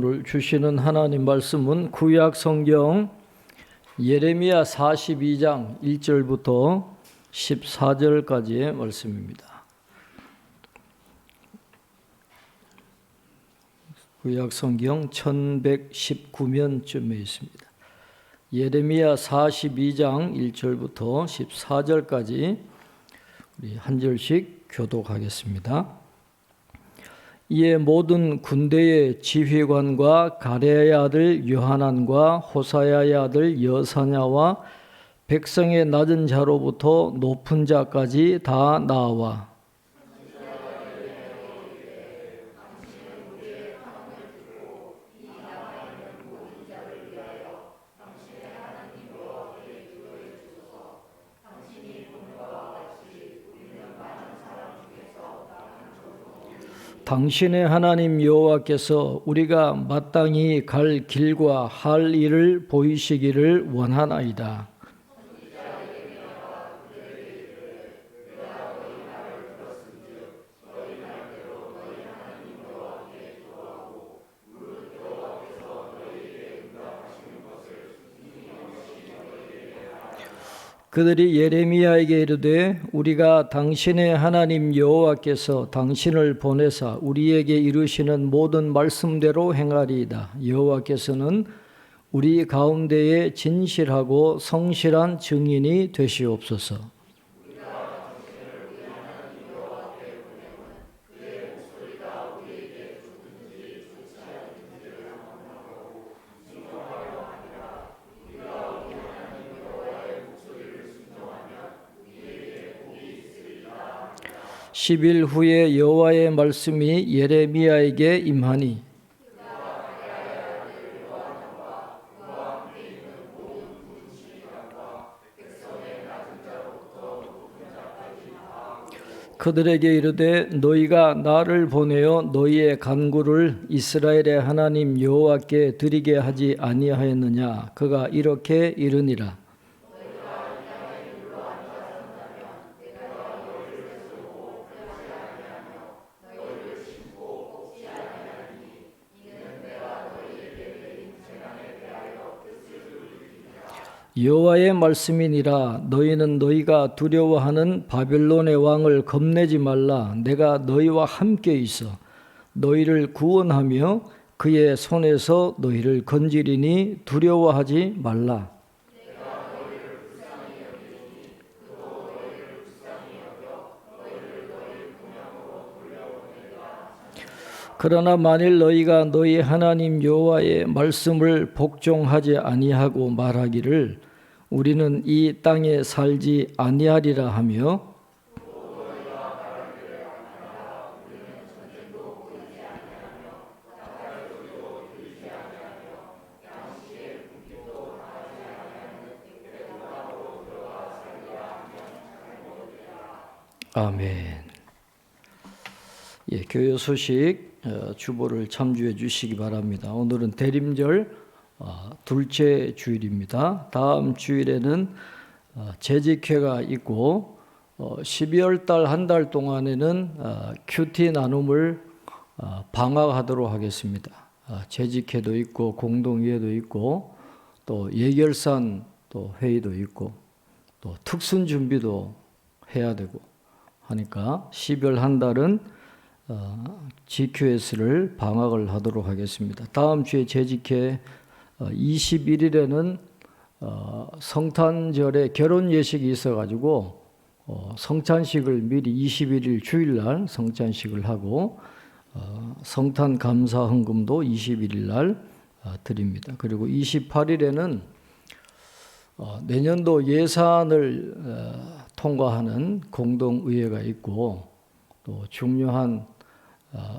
오늘 주시는 하나님 말씀은 구약 성경 예레미야 42장 1절부터 14절까지의 말씀입니다. 구약 성경 1119면쯤에 있습니다. 예레미야 42장 1절부터 14절까지 우리 한 절씩 교독하겠습니다. 이에 모든 군대의 지휘관과 가레야의 아들 요하난과 호사야의 아들 여사냐와 백성의 낮은 자로부터 높은 자까지 다 나와 당신의 하나님 여호와께서 우리가 마땅히 갈 길과 할 일을 보이시기를 원하나이다. 그들이 예레미야에게 이르되 우리가 당신의 하나님 여호와께서 당신을 보내사 우리에게 이르시는 모든 말씀대로 행하리이다. 여호와께서는 우리 가운데에 진실하고 성실한 증인이 되시옵소서. 10일 후에 여호와의 말씀이 예레미야에게 임하니 그들에게 이르되 너희가 나를 보내어 너희의 간구를 이스라엘의 하나님 여호와께 드리게 하지 아니하였느냐. 그가 이렇게 이르니라. 여호와의 말씀이니라. 너희는 너희가 두려워하는 바벨론의 왕을 겁내지 말라. 내가 너희와 함께 있어 너희를 구원하며 그의 손에서 너희를 건지리니 두려워하지 말라. 그러나 만일 너희가 너희 하나님 여호와의 말씀을 복종하지 아니하고 말하기를 우리는 이 땅에 살지 아니하리라 하며 아멘. 교회 소식 주보를 참조해 주시기 바랍니다. 오늘은 대림절 둘째 주일입니다. 다음 주일에는 재직회가 있고 12월 달 한 달 동안에는 큐티 나눔을 방학하도록 하겠습니다. 재직회도 있고 공동회의도 있고 또 예결산 또 회의도 있고 또 특순 준비도 해야 되고 하니까 12월 한 달은 GQS를 방학을 하도록 하겠습니다. 다음 주에 재직회 21일에는 성탄절에 결혼 예식이 있어가지고 성찬식을 미리 21일 주일날 성찬식을 하고 성탄 감사 헌금도 21일날 드립니다. 그리고 28일에는 내년도 예산을 통과하는 공동의회가 있고 또 중요한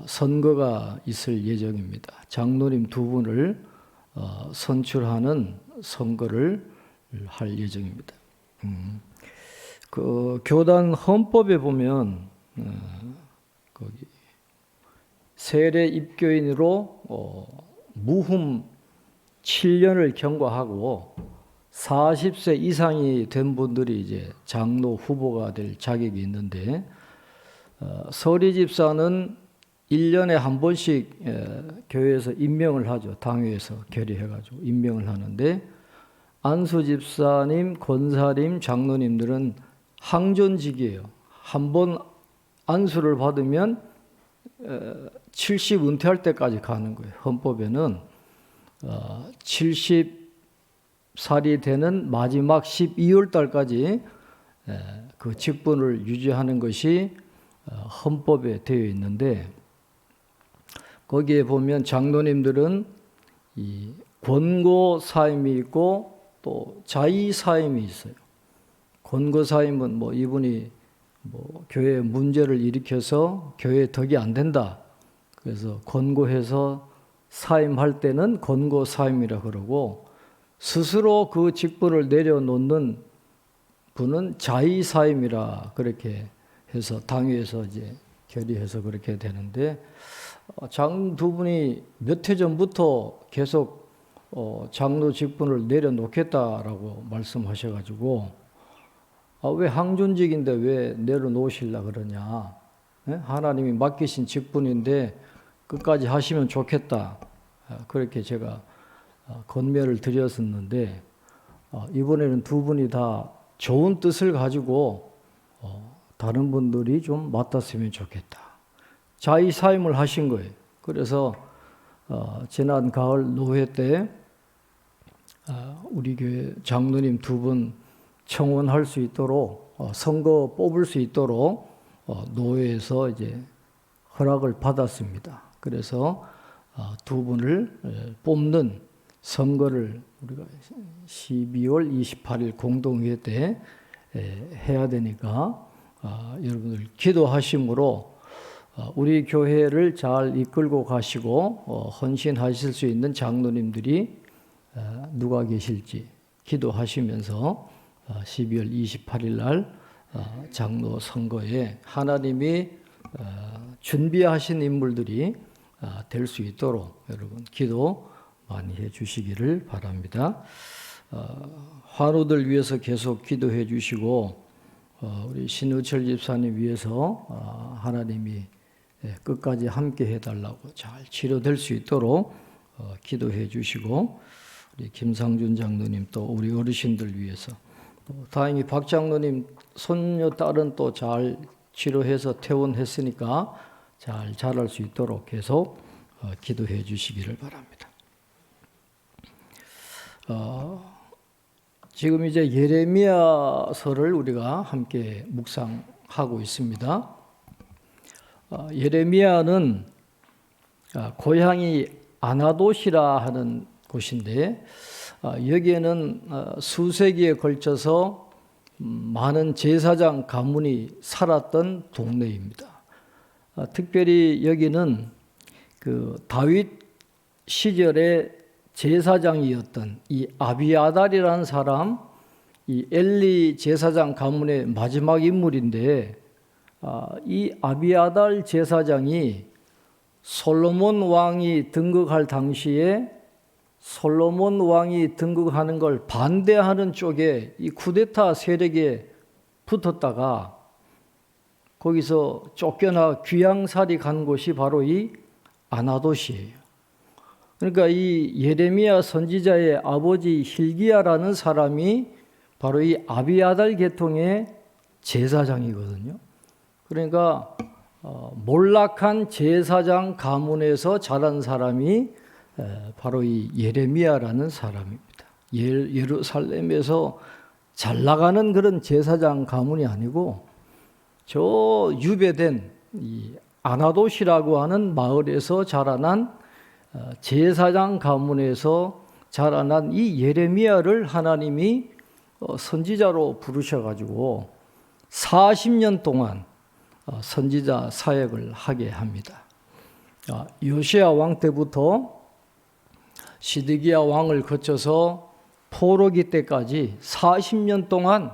선거가 있을 예정입니다. 장로님 두 분을 선출하는 선거를 할 예정입니다. 그 교단 헌법에 보면 거기 세례 입교인으로 무흠 7년을 경과하고 40세 이상이 된 분들이 이제 장로 후보가 될 자격이 있는데 서리 집사는 1년에 한 번씩 교회에서 임명을 하죠. 당회에서 결의해가지고 임명을 하는데 안수 집사님, 권사님, 장로님들은 항존직이에요. 한 번 안수를 받으면 70 은퇴할 때까지 가는 거예요. 헌법에는 70살이 되는 마지막 12월 달까지 그 직분을 유지하는 것이 헌법에 되어 있는데 거기에 보면 장로님들은 이 권고 사임이 있고 또 자의 사임이 있어요. 권고 사임은 뭐 이분이 뭐 교회에 문제를 일으켜서 교회에 덕이 안 된다. 그래서 권고해서 사임할 때는 권고 사임이라 그러고 스스로 그 직분을 내려놓는 분은 자의 사임이라 그렇게 해서 당회에서 이제 결의해서 그렇게 되는데 장로 두 분이 몇 해 전부터 계속 장로 직분을 내려놓겠다라고 말씀하셔가지고 왜 항존직인데 왜 내려놓으시려고 그러냐. 하나님이 맡기신 직분인데 끝까지 하시면 좋겠다. 그렇게 제가 권면을 드렸었는데 이번에는 두 분이 다 좋은 뜻을 가지고 다른 분들이 좀 맡았으면 좋겠다. 자의 사임을 하신 거예요. 그래서 지난 가을 노회 때 우리 교회 장로님 두 분 청원할 수 있도록 선거 뽑을 수 있도록 노회에서 이제 허락을 받았습니다. 그래서 두 분을 뽑는 선거를 우리가 12월 28일 공동회의 때 해야 되니까 여러분들 기도하심으로 우리 교회를 잘 이끌고 가시고 헌신하실 수 있는 장로님들이 누가 계실지 기도하시면서 12월 28일 날 장로 선거에 하나님이 준비하신 인물들이 될 수 있도록 여러분 기도 많이 해 주시기를 바랍니다. 환우들 위해서 계속 기도해 주시고 우리 신우철 집사님 위해서 하나님이 끝까지 함께 해달라고 잘 치료될 수 있도록 기도해 주시고 우리 김상준 장로님 또 우리 어르신들 위해서 또 다행히 박 장로님 손녀 딸은 또 잘 치료해서 퇴원했으니까 잘 자랄 수 있도록 계속 기도해 주시기를 바랍니다. 지금 이제 예레미야서를 우리가 함께 묵상하고 있습니다. 예레미야는 고향이 아나돗이라 하는 곳인데 여기에는 수세기에 걸쳐서 많은 제사장 가문이 살았던 동네입니다. 특별히 여기는 그 다윗 시절에 제사장이었던 이 아비아달이라는 사람, 이 엘리 제사장 가문의 마지막 인물인데 이 아비아달 제사장이 솔로몬 왕이 등극할 당시에 솔로몬 왕이 등극하는 걸 반대하는 쪽에 이 쿠데타 세력에 붙었다가 거기서 쫓겨나 귀양살이 간 곳이 바로 이 아나돗이에요. 그러니까 이 예레미야 선지자의 아버지 hil기야라는 사람이 바로 이 아비아달 계통의 제사장이거든요. 그러니까 몰락한 제사장 가문에서 자란 사람이 바로 이 예레미야라는 사람입니다. 예루살렘에서 잘 나가는 그런 제사장 가문이 아니고 저 유배된 이 아나돗이라고 하는 마을에서 자라난 제사장 가문에서 자라난 이 예레미야를 하나님이 선지자로 부르셔가지고 40년 동안 선지자 사역을 하게 합니다. 요시야 왕 때부터 시드기야 왕을 거쳐서 포로기 때까지 40년 동안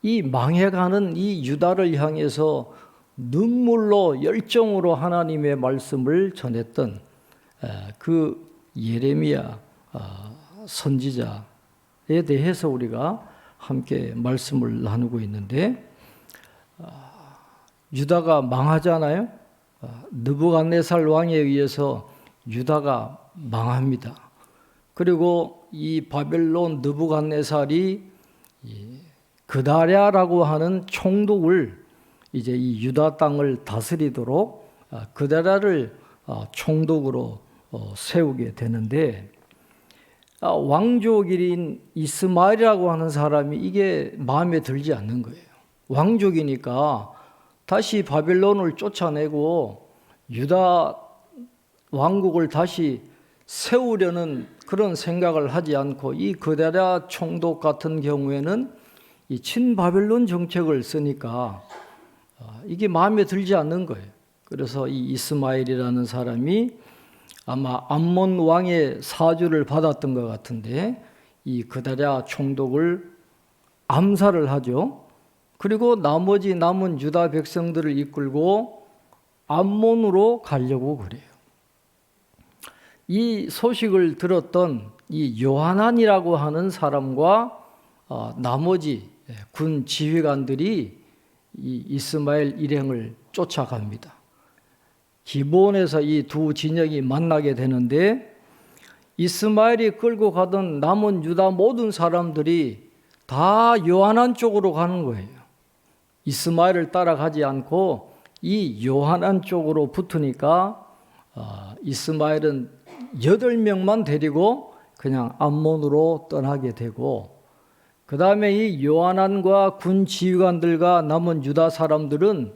이 망해가는 이 유다를 향해서 눈물로 열정으로 하나님의 말씀을 전했던 그 예레미야 선지자에 대해서 우리가 함께 말씀을 나누고 있는데 유다가 망하잖아요. 느부갓네살 왕에 의해서 유다가 망합니다. 그리고 이 바벨론 느부갓네살이 그다랴라고 하는 총독을 이제 이 유다 땅을 다스리도록 그다랴를 총독으로 세우게 되는데, 왕족인 이스마엘이라고 하는 사람이 이게 마음에 들지 않는 거예요. 왕족이니까 다시 바벨론을 쫓아내고 유다 왕국을 다시 세우려는 그런 생각을 하지 않고, 이 그다랴 총독 같은 경우에는 이 친바벨론 정책을 쓰니까 이게 마음에 들지 않는 거예요. 그래서 이 이스마엘이라는 사람이 아마 암몬 왕의 사주를 받았던 것 같은데 이 그다랴 총독을 암살을 하죠. 그리고 나머지 남은 유다 백성들을 이끌고 암몬으로 가려고 그래요. 이 소식을 들었던 이 요하난이라고 하는 사람과 나머지 군 지휘관들이 이 이스마엘 일행을 쫓아갑니다. 기브온에서 이 두 진영이 만나게 되는데, 이스마엘이 끌고 가던 남은 유다 모든 사람들이 다 요하난 쪽으로 가는 거예요. 이스마엘을 따라가지 않고 이 요하난 쪽으로 붙으니까 이스마엘은 8명만 데리고 그냥 암몬으로 떠나게 되고, 그 다음에 이 요하난과 군 지휘관들과 남은 유다 사람들은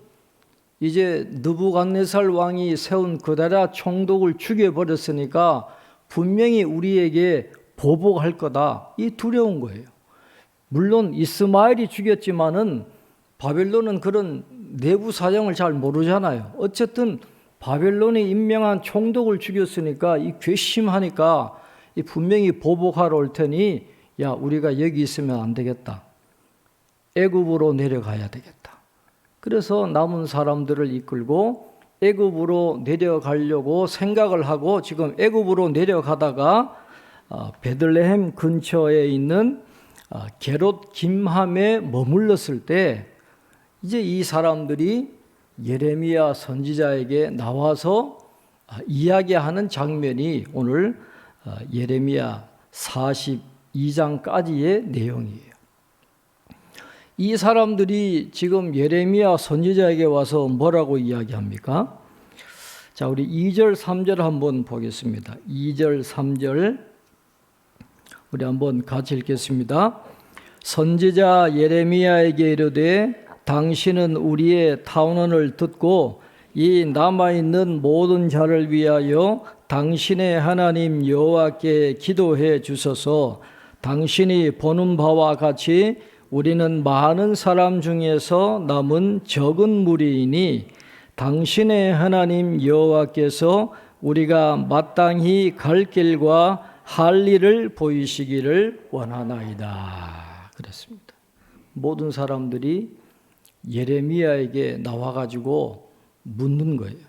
이제 느부갓네살 왕이 세운 그다랴 총독을 죽여버렸으니까 분명히 우리에게 보복할 거다, 이 두려운 거예요. 물론 이스마엘이 죽였지만은 바벨론은 그런 내부 사정을 잘 모르잖아요. 어쨌든 바벨론이 임명한 총독을 죽였으니까 이 괘씸하니까 이 분명히 보복하러 올 테니, 야, 우리가 여기 있으면 안 되겠다, 애굽으로 내려가야 되겠다. 그래서 남은 사람들을 이끌고 애굽으로 내려가려고 생각을 하고, 지금 애굽으로 내려가다가 베들레헴 근처에 있는 게롯 김함에 머물렀을 때 이제 이 사람들이 예레미야 선지자에게 나와서 이야기하는 장면이 오늘 예레미야 42장까지의 내용이에요. 이 사람들이 지금 예레미야 선지자에게 와서 뭐라고 이야기합니까? 자, 우리 2절 3절 한번 보겠습니다. 2절 3절 우리 한번 같이 읽겠습니다. 선지자 예레미야에게 이르되 당신은 우리의 탄원을 듣고 이 남아있는 모든 자를 위하여 당신의 하나님 여호와께 기도해 주소서. 당신이 보는 바와 같이 우리는 많은 사람 중에서 남은 적은 무리이니 당신의 하나님 여호와께서 우리가 마땅히 갈 길과 할 일을 보이시기를 원하나이다. 그랬습니다. 모든 사람들이 예레미야에게 나와가지고 묻는 거예요.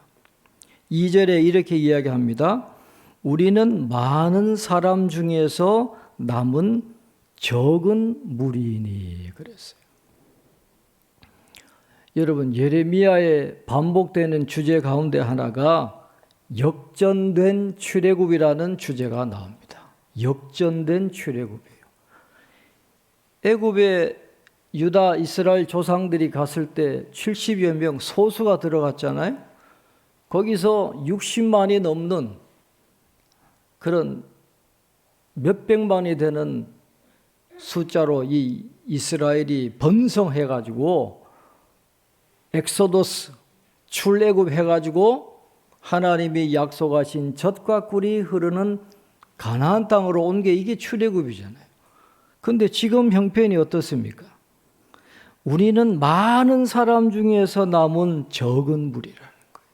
2절에 이렇게 이야기합니다. 우리는 많은 사람 중에서 남은 적은 무리이니 그랬어요. 여러분, 예레미야의 반복되는 주제 가운데 하나가 역전된 출애굽이라는 주제가 나옵니다. 역전된 출애굽이에요. 애굽에 유다 이스라엘 조상들이 갔을 때 70여 명 소수가 들어갔잖아요. 거기서 60만이 넘는 그런 몇백만이 되는 숫자로 이 이스라엘이 번성해가지고 엑소더스 출애굽 해가지고 하나님이 약속하신 젖과 꿀이 흐르는 가나안 땅으로 온 게 이게 출애굽이잖아요. 그런데 지금 형편이 어떻습니까? 우리는 많은 사람 중에서 남은 적은 무리라는 거예요.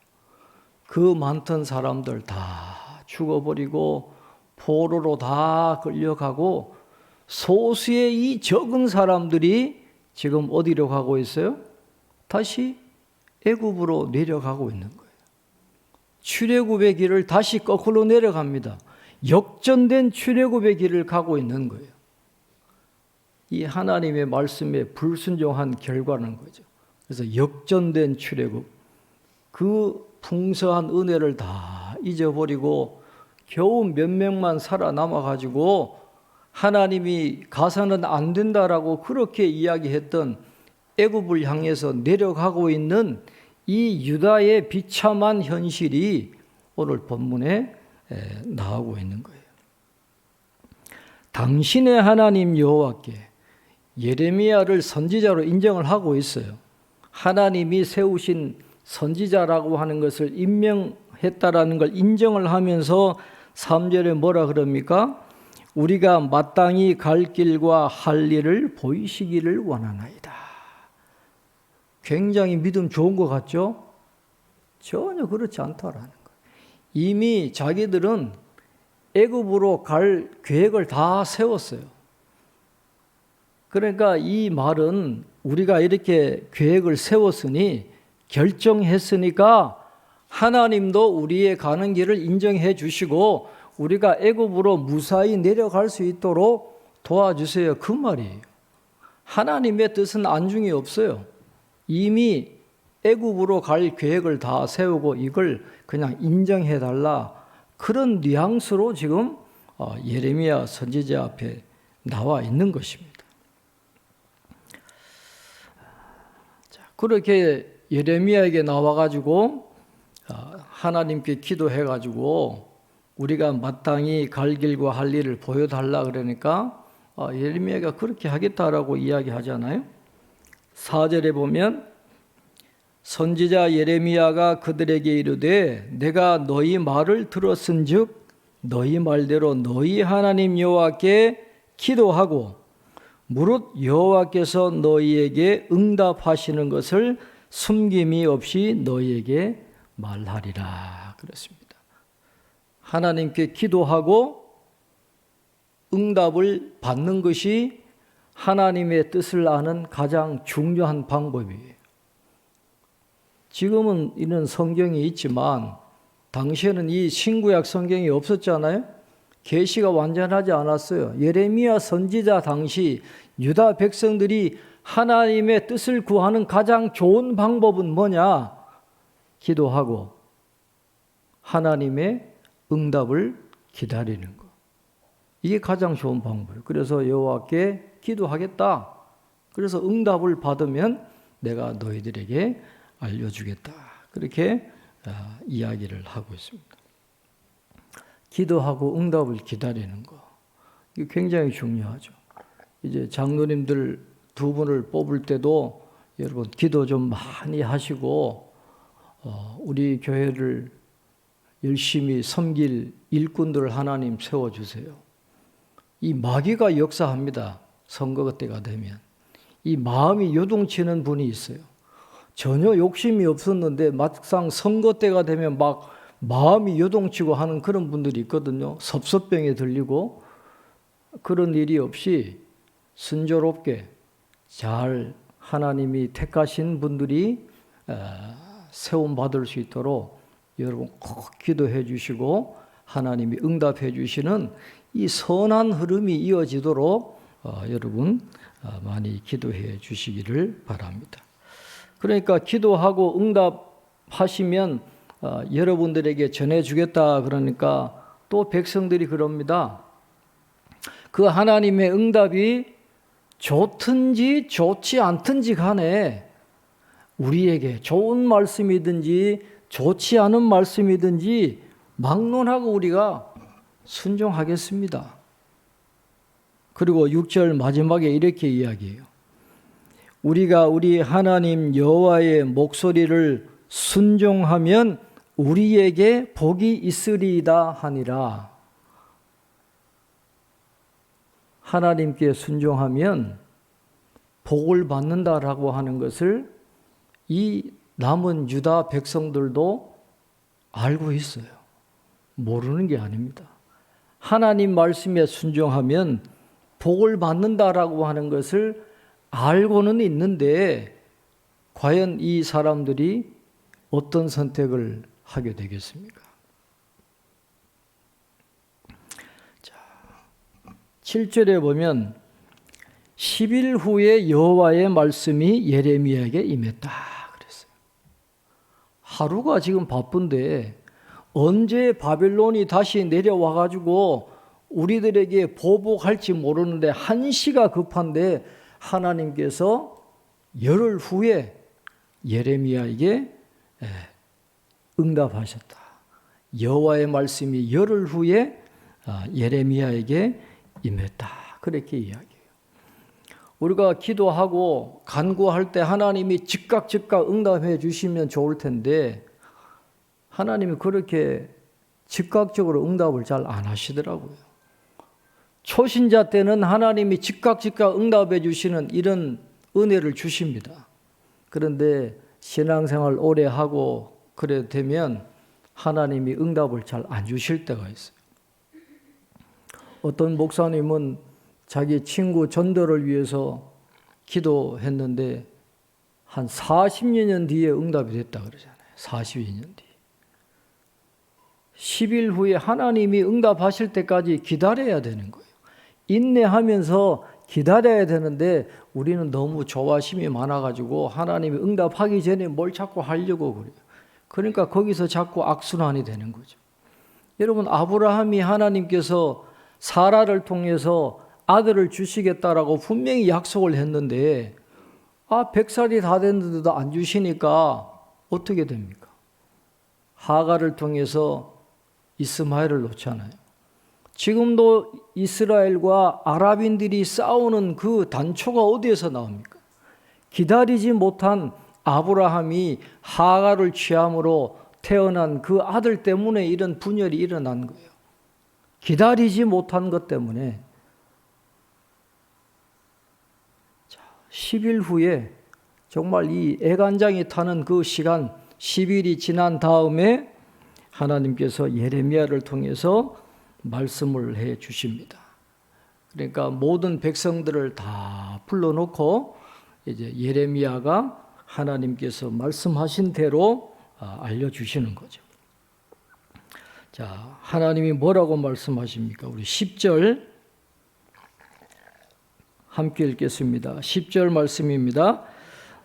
그 많던 사람들 다 죽어버리고 포로로 다 끌려가고 소수의 이 적은 사람들이 지금 어디로 가고 있어요? 다시 애굽으로 내려가고 있는 거예요. 출애굽의 길을 다시 거꾸로 내려갑니다. 역전된 출애굽의 길을 가고 있는 거예요. 이 하나님의 말씀에 불순종한 결과는 거죠. 그래서 역전된 출애굽, 그 풍성한 은혜를 다 잊어버리고 겨우 몇 명만 살아남아 가지고 하나님이 가서는 안 된다라고 그렇게 이야기했던 애굽을 향해서 내려가고 있는 이 유다의 비참한 현실이 오늘 본문에 나오고 있는 거예요. 당신의 하나님 여호와께 예레미야를 선지자로 인정을 하고 있어요. 하나님이 세우신 선지자라고 하는 것을 임명했다라는 걸 인정을 하면서 3절에 뭐라 그럽니까? 우리가 마땅히 갈 길과 할 일을 보이시기를 원하나이다. 굉장히 믿음 좋은 것 같죠? 전혀 그렇지 않다라는 거예요. 이미 자기들은 애굽으로 갈 계획을 다 세웠어요. 그러니까 이 말은 우리가 이렇게 계획을 세웠으니 결정했으니까 하나님도 우리의 가는 길을 인정해 주시고 우리가 애굽으로 무사히 내려갈 수 있도록 도와주세요. 그 말이에요. 하나님의 뜻은 안중에 없어요. 이미 애굽으로 갈 계획을 다 세우고 이걸 그냥 인정해 달라. 그런 뉘앙스로 지금 예레미야 선지자 앞에 나와 있는 것입니다. 그렇게 예레미야에게 나와가지고 하나님께 기도해가지고 우리가 마땅히 갈 길과 할 일을 보여달라 그러니까 예레미야가 그렇게 하겠다라고 이야기하잖아요. 4절에 보면 선지자 예레미야가 그들에게 이르되 내가 너희 말을 들었은즉 너희 말대로 너희 하나님 여호와께 기도하고 무릇 여호와께서 너희에게 응답하시는 것을 숨김이 없이 너희에게 말하리라 그렇습니다. 하나님께 기도하고 응답을 받는 것이 하나님의 뜻을 아는 가장 중요한 방법이에요. 지금은 이런 성경이 있지만 당시에는 이 신구약 성경이 없었잖아요. 계시가 완전하지 않았어요. 예레미야 선지자 당시 유다 백성들이 하나님의 뜻을 구하는 가장 좋은 방법은 뭐냐? 기도하고 하나님의 응답을 기다리는 것. 이게 가장 좋은 방법이에요. 그래서 여호와께 기도하겠다. 그래서 응답을 받으면 내가 너희들에게 알려주겠다. 그렇게 이야기를 하고 있습니다. 기도하고 응답을 기다리는 거. 이게 굉장히 중요하죠. 이제 장로님들 두 분을 뽑을 때도 여러분 기도 좀 많이 하시고 우리 교회를 열심히 섬길 일꾼들을 하나님 세워주세요. 이 마귀가 역사합니다. 선거 때가 되면. 이 마음이 요동치는 분이 있어요. 전혀 욕심이 없었는데 막상 선거 때가 되면 막 마음이 요동치고 하는 그런 분들이 있거든요. 섭섭병에 들리고 그런 일이 없이 순조롭게 잘 하나님이 택하신 분들이 세움 받을 수 있도록 여러분 꼭 기도해 주시고 하나님이 응답해 주시는 이 선한 흐름이 이어지도록 여러분 많이 기도해 주시기를 바랍니다. 그러니까 기도하고 응답하시면 여러분들에게 전해주겠다 그러니까 또 백성들이 그럽니다. 그 하나님의 응답이 좋든지 좋지 않든지 간에 우리에게 좋은 말씀이든지 좋지 않은 말씀이든지 막론하고 우리가 순종하겠습니다. 그리고 6절 마지막에 이렇게 이야기해요. 우리가 우리 하나님 여호와의 목소리를 순종하면 우리에게 복이 있으리이다 하니라. 하나님께 순종하면 복을 받는다라고 하는 것을 이 남은 유다 백성들도 알고 있어요. 모르는 게 아닙니다. 하나님 말씀에 순종하면 복을 받는다라고 하는 것을 알고는 있는데 과연 이 사람들이 어떤 선택을 하게 되겠습니까? 자, 7절에 보면 10일 후에 여호와의 말씀이 예레미야에게 임했다 그랬어요. 하루가 지금 바쁜데 언제 바벨론이 다시 내려와 가지고 우리들에게 보복할지 모르는데 한시가 급한데 하나님께서 열흘 후에 예레미야에게 응답하셨다. 여호와의 말씀이 열흘 후에 예레미야에게 임했다. 그렇게 이야기해요. 우리가 기도하고 간구할 때 하나님이 즉각 응답해 주시면 좋을 텐데 하나님이 그렇게 즉각적으로 응답을 잘 안 하시더라고요. 초신자 때는 하나님이 즉각 응답해 주시는 이런 은혜를 주십니다. 그런데 신앙생활 오래 하고 그래 되면 하나님이 응답을 잘 안 주실 때가 있어요. 어떤 목사님은 자기 친구 전도를 위해서 기도했는데 한 40여 년 뒤에 응답이 됐다 그러잖아요. 42년 뒤. 10일 후에 하나님이 응답하실 때까지 기다려야 되는 거예요. 인내하면서 기다려야 되는데 우리는 너무 조바심이 많아가지고 하나님이 응답하기 전에 뭘 자꾸 하려고 그래요. 그러니까 거기서 자꾸 악순환이 되는 거죠. 여러분, 아브라함이 하나님께서 사라를 통해서 아들을 주시겠다라고 분명히 약속을 했는데 100살이 다 됐는데도 안 주시니까 어떻게 됩니까? 하갈을 통해서 이스마엘을 놓잖아요. 지금도 이스라엘과 아랍인들이 싸우는 그 단초가 어디에서 나옵니까? 기다리지 못한 아브라함이 하갈을 취함으로 태어난 그 아들 때문에 이런 분열이 일어난 거예요. 기다리지 못한 것 때문에. 10일 후에 정말 이 애간장이 타는 그 시간 10일이 지난 다음에 하나님께서 예레미야를 통해서 말씀을 해 주십니다. 그러니까 모든 백성들을 다 불러놓고 이제 예레미야가 하나님께서 말씀하신 대로 알려주시는 거죠. 자, 하나님이 뭐라고 말씀하십니까? 우리 10절 함께 읽겠습니다. 10절 말씀입니다.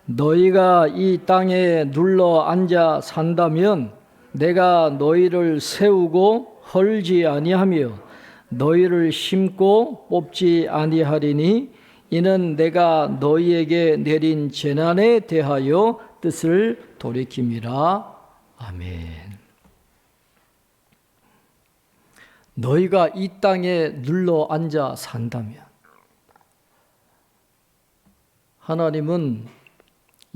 너희가 이 땅에 눌러 앉아 산다면 내가 너희를 세우고 헐지 아니하며 너희를 심고 뽑지 아니하리니 이는 내가 너희에게 내린 재난에 대하여 뜻을 돌이킴이라. 아멘. 너희가 이 땅에 눌러 앉아 산다면 하나님은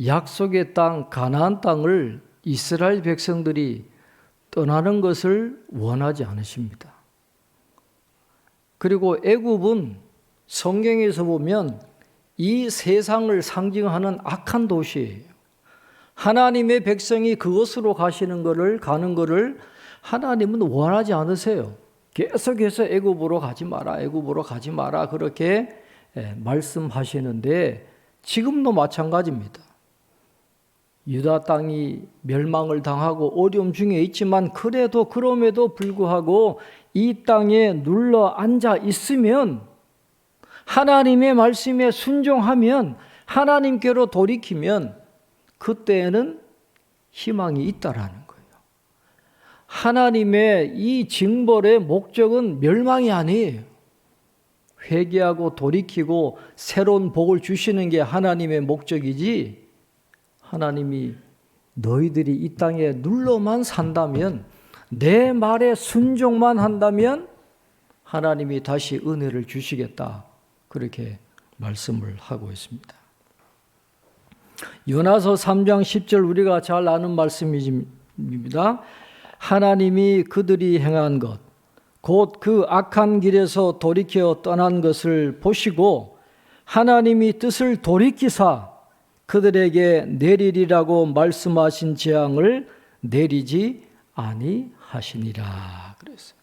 약속의 땅 가나안 땅을 이스라엘 백성들이 떠나는 것을 원하지 않으십니다. 그리고 애굽은 성경에서 보면 이 세상을 상징하는 악한 도시예요. 하나님의 백성이 그것으로 가는 것을 하나님은 원하지 않으세요. 계속해서 애굽으로 가지 마라 그렇게 말씀하시는데 지금도 마찬가지입니다. 유다 땅이 멸망을 당하고 어려움 중에 있지만 그럼에도 불구하고 이 땅에 눌러 앉아 있으면 하나님의 말씀에 순종하면 하나님께로 돌이키면 그때에는 희망이 있다라는 거예요. 하나님의 이 징벌의 목적은 멸망이 아니에요. 회개하고 돌이키고 새로운 복을 주시는 게 하나님의 목적이지 하나님이 너희들이 이 땅에 눌러만 산다면 내 말에 순종만 한다면 하나님이 다시 은혜를 주시겠다. 그렇게 말씀을 하고 있습니다. 요나서 3장 10절 우리가 잘 아는 말씀입니다. 하나님이 그들이 행한 것 곧 그 악한 길에서 돌이켜 떠난 것을 보시고 하나님이 뜻을 돌이키사 그들에게 내리리라고 말씀하신 재앙을 내리지 아니하시니라 그랬어요.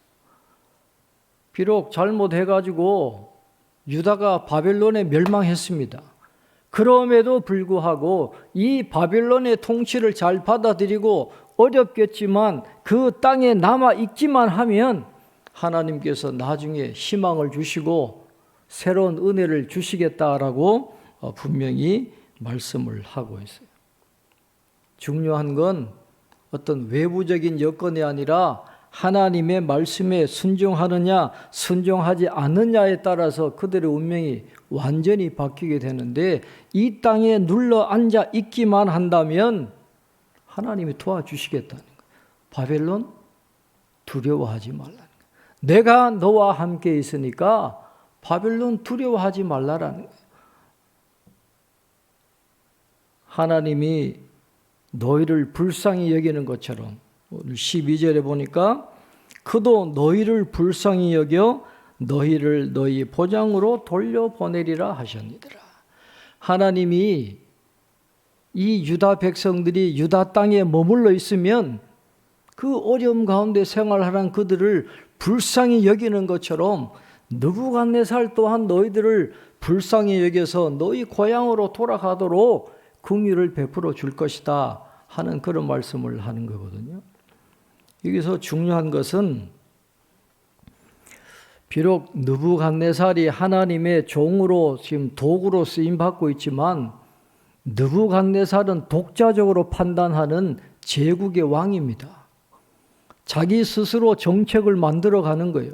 비록 잘못해가지고 유다가 바벨론에 멸망했습니다. 그럼에도 불구하고 이 바벨론의 통치를 잘 받아들이고 어렵겠지만 그 땅에 남아 있기만 하면 하나님께서 나중에 희망을 주시고 새로운 은혜를 주시겠다라고 분명히 말씀을 하고 있어요. 중요한 건 어떤 외부적인 여건이 아니라 하나님의 말씀에 순종하느냐 순종하지 않느냐에 따라서 그들의 운명이 완전히 바뀌게 되는데, 이 땅에 눌러 앉아 있기만 한다면 하나님이 도와주시겠다는 거예요. 바벨론 두려워하지 말라는 거예요. 내가 너와 함께 있으니까 바벨론 두려워하지 말라라는 거예요. 하나님이 너희를 불쌍히 여기는 것처럼, 오늘 12절에 보니까 그도 너희를 불쌍히 여겨 너희를 너희 보장으로 돌려보내리라 하셨느니라. 하나님이 이 유다 백성들이 유다 땅에 머물러 있으면 그 어려움 가운데 생활하는 그들을 불쌍히 여기는 것처럼 느부갓네살 또한 너희들을 불쌍히 여겨서 너희 고향으로 돌아가도록 긍휼을 베풀어 줄 것이다 하는 그런 말씀을 하는 거거든요. 여기서 중요한 것은 비록 느부갓네살이 하나님의 종으로 지금 도구로 쓰임 받고 있지만 느부갓네살은 독자적으로 판단하는 제국의 왕입니다. 자기 스스로 정책을 만들어 가는 거예요.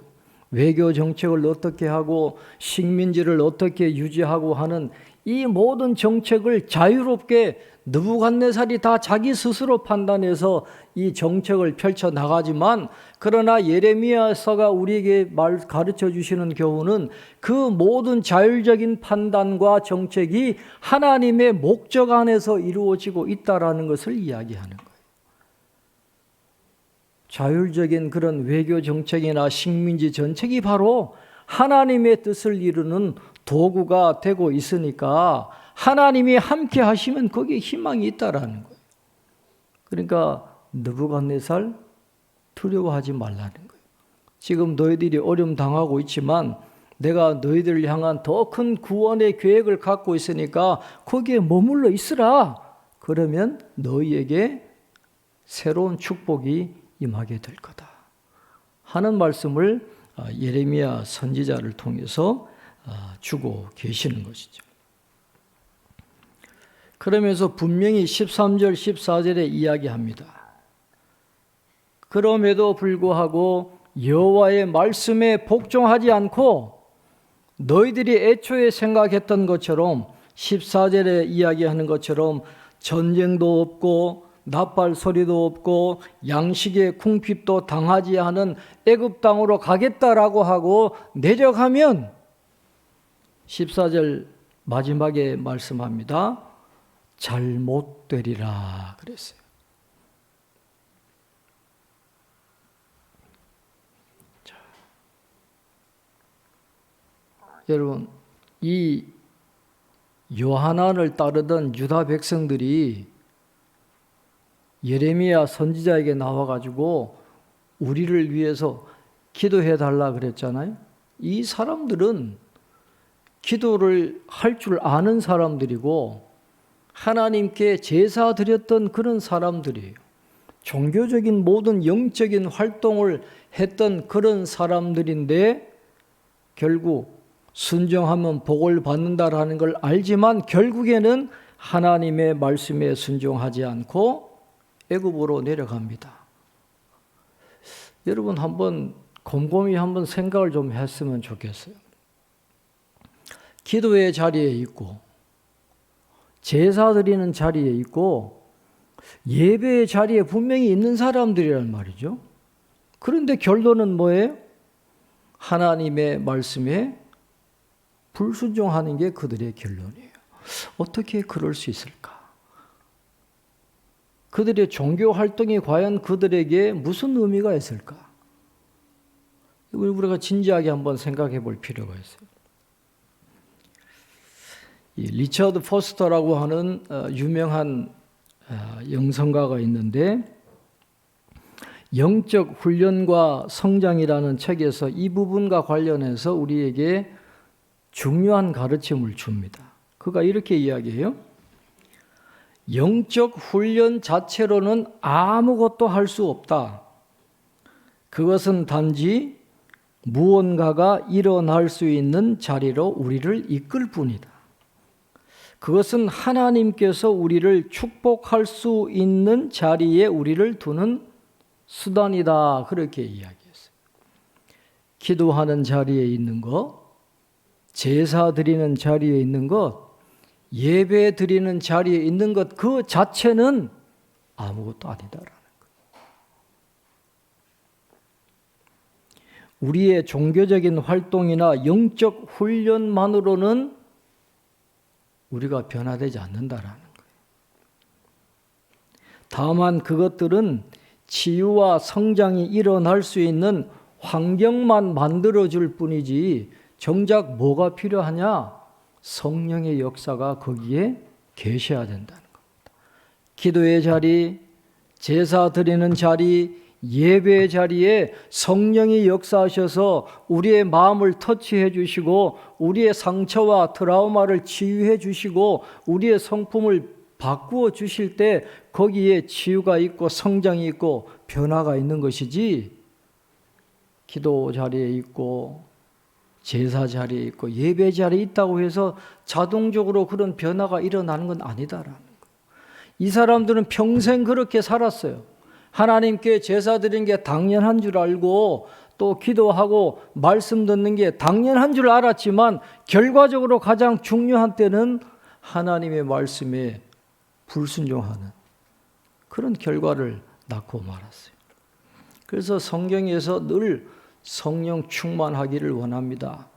외교 정책을 어떻게 하고 식민지를 어떻게 유지하고 하는 이 모든 정책을 자유롭게 느부갓네살이 다 자기 스스로 판단해서 이 정책을 펼쳐 나가지만, 그러나 예레미야서가 우리에게 가르쳐 주시는 교훈은 그 모든 자율적인 판단과 정책이 하나님의 목적 안에서 이루어지고 있다라는 것을 이야기하는 거예요. 자율적인 그런 외교 정책이나 식민지 정책이 바로 하나님의 뜻을 이루는 도구가 되고 있으니까 하나님이 함께 하시면 거기에 희망이 있다라는 거예요. 그러니까 느부갓네살 두려워하지 말라는 거예요. 지금 너희들이 어려움 당하고 있지만 내가 너희들을 향한 더 큰 구원의 계획을 갖고 있으니까 거기에 머물러 있으라. 그러면 너희에게 새로운 축복이 임하게 될 거다 하는 말씀을 예레미야 선지자를 통해서 주고 계시는 것이죠. 그러면서 분명히 13절 14절에 이야기합니다. 그럼에도 불구하고 여호와의 말씀에 복종하지 않고 너희들이 애초에 생각했던 것처럼 14절에 이야기하는 것처럼 전쟁도 없고 나팔 소리도 없고 양식의 궁핍도 당하지 않은 애굽 땅으로 가겠다라고 하고 내려가면 14절 마지막에 말씀합니다. 잘못되리라 그랬어요. 자, 여러분, 이 요하난을 따르던 유다 백성들이 예레미야 선지자에게 나와가지고 우리를 위해서 기도해 달라 그랬잖아요. 이 사람들은 기도를 할 줄 아는 사람들이고 하나님께 제사 드렸던 그런 사람들이에요. 종교적인 모든 영적인 활동을 했던 그런 사람들인데 결국 순종하면 복을 받는다라는 걸 알지만 결국에는 하나님의 말씀에 순종하지 않고 애굽으로 내려갑니다. 여러분 한번 곰곰이 한번 생각을 좀 했으면 좋겠어요. 기도의 자리에 있고 제사 드리는 자리에 있고 예배의 자리에 분명히 있는 사람들이란 말이죠. 그런데 결론은 뭐예요? 하나님의 말씀에 불순종하는 게 그들의 결론이에요. 어떻게 그럴 수 있을까? 그들의 종교 활동이 과연 그들에게 무슨 의미가 있을까? 이걸 우리가 진지하게 한번 생각해 볼 필요가 있어요. 이 리처드 포스터라고 하는 유명한 영성가가 있는데 영적 훈련과 성장이라는 책에서 이 부분과 관련해서 우리에게 중요한 가르침을 줍니다. 그가 이렇게 이야기해요. 영적 훈련 자체로는 아무것도 할 수 없다. 그것은 단지 무언가가 일어날 수 있는 자리로 우리를 이끌 뿐이다. 그것은 하나님께서 우리를 축복할 수 있는 자리에 우리를 두는 수단이다. 그렇게 이야기했어요. 기도하는 자리에 있는 것, 제사 드리는 자리에 있는 것, 예배 드리는 자리에 있는 것 그 자체는 아무것도 아니다라는 거예요. 우리의 종교적인 활동이나 영적 훈련만으로는 우리가 변화되지 않는다라는 거예요. 다만 그것들은 치유와 성장이 일어날 수 있는 환경만 만들어줄 뿐이지 정작 뭐가 필요하냐? 성령의 역사가 거기에 계셔야 된다는 겁니다. 기도의 자리, 제사 드리는 자리, 예배의 자리에 성령이 역사하셔서 우리의 마음을 터치해 주시고 우리의 상처와 트라우마를 치유해 주시고 우리의 성품을 바꾸어 주실 때 거기에 치유가 있고 성장이 있고 변화가 있는 것이지, 기도 자리에 있고 제사 자리에 있고 예배 자리에 있다고 해서 자동적으로 그런 변화가 일어나는 건 아니다라는 거예요. 이 사람들은 평생 그렇게 살았어요. 하나님께 제사 드리는 게 당연한 줄 알고 또 기도하고 말씀 듣는 게 당연한 줄 알았지만 결과적으로 가장 중요한 때는 하나님의 말씀에 불순종하는 그런 결과를 낳고 말았어요. 그래서 성경에서 늘 성령 충만하기를 원합니다.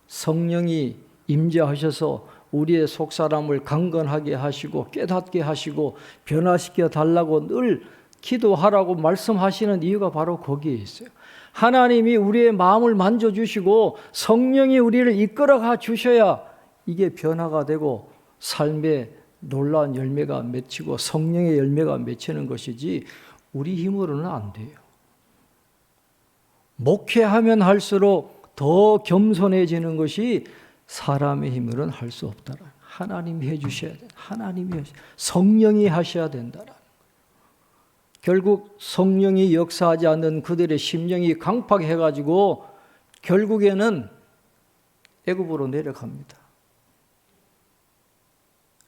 성령이 임재하셔서 우리의 속사람을 강건하게 하시고 깨닫게 하시고 변화시켜 달라고 늘 기도하라고 말씀하시는 이유가 바로 거기에 있어요. 하나님이 우리의 마음을 만져주시고 성령이 우리를 이끌어가 주셔야 이게 변화가 되고 삶의 놀라운 열매가 맺히고 성령의 열매가 맺히는 것이지 우리 힘으로는 안 돼요. 목회하면 할수록 더 겸손해지는 것이 사람의 힘으로는 할 수 없다. 하나님이 해주셔야 돼. 하나님이 성령이 하셔야 된다. 결국 성령이 역사하지 않는 그들의 심령이 강팍해가지고 결국에는 애굽으로 내려갑니다.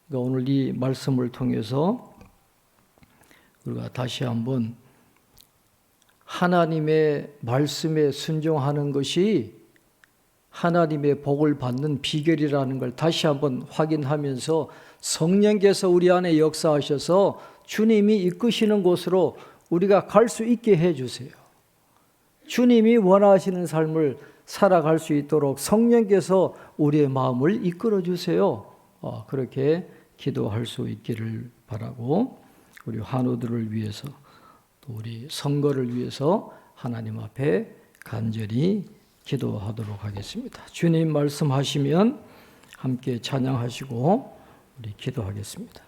그러니까 오늘 이 말씀을 통해서 우리가 다시 한번 하나님의 말씀에 순종하는 것이 하나님의 복을 받는 비결이라는 걸 다시 한번 확인하면서 성령께서 우리 안에 역사하셔서 주님이 이끄시는 곳으로 우리가 갈 수 있게 해주세요. 주님이 원하시는 삶을 살아갈 수 있도록 성령께서 우리의 마음을 이끌어 주세요. 그렇게 기도할 수 있기를 바라고 우리 환우들을 위해서 또 우리 선거를 위해서 하나님 앞에 간절히 기도하도록 하겠습니다. 주님 말씀하시면 함께 찬양하시고 우리 기도하겠습니다.